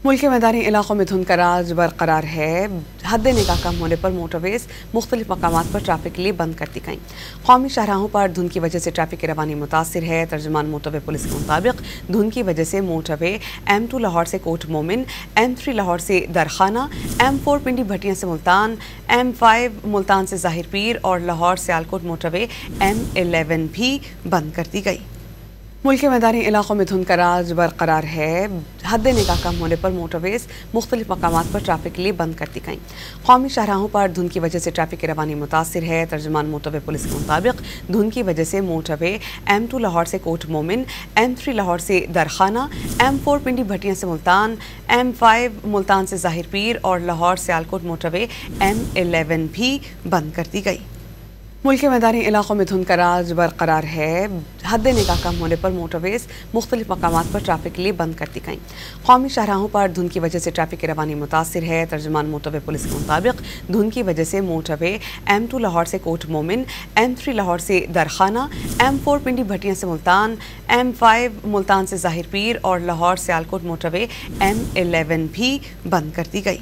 मुल्क के मैदानी इलाकों में धुंध का राज बरकरार है। हद निगाह कम होने पर मोटरवेज मुख्तलिफ मकामात पर ट्रैफिक के लिए बंद कर दी गई। कौमी शाहराहों पर धुंध की वजह से ट्रैफिक की रवानी मुतासिर है। तर्जुमान मोटरवे पुलिस के मुताबिक धुंध की वजह से मोटरवे M2 लाहौर से कोट मोमिन, M3 लाहौर से दरखाना, M4 पिंडी भटियां से मुल्तान, M5 मुल्तान से ज़ाहिर पीर और लाहौर से सियालकोट मोटरवे M11 भी बंद कर दी गई। मुल्क के मैदानी इलाकों में धुंध का राज बरकरार है। हद निगाह कम होने पर मोटरवेज मुख्तलिफ मकामात पर ट्रैफिक के लिए बंद कर दी गई। कौमी शाहराहों पर धुंध की वजह से ट्रैफिक की रवानी मुतासिर है। तर्जुमान मोटरवे पुलिस के मुताबिक धुंध की वजह से मोटरवे M2 लाहौर से कोट मोमिन, M3 लाहौर से दरखाना, M4 पिंडी भटियां से मुल्तान, M5 मुल्तान से ज़ाहिर पीर और लाहौर से सियालकोट मोटरवे M11 भी बंद कर दी गई। मुल्क के मैदानी इलाकों में धुंध का राज बरकरार है। हद निगाह कम होने पर मोटरवेज मुख्तलिफ मकामात पर ट्रैफिक के लिए बंद कर दी गई। कौमी शाहराहों पर धुंध की वजह से ट्रैफिक की रवानी मुतासिर है। तर्जुमान मोटरवे पुलिस के मुताबिक धुंध की वजह से मोटरवे M2 लाहौर से कोट मोमिन, M3 लाहौर से दरखाना, M4 पिंडी भटियां से मुल्तान, M5 मुल्तान से ज़ाहिर पीर और लाहौर से सियालकोट मोटरवे M11 भी बंद कर दी गई।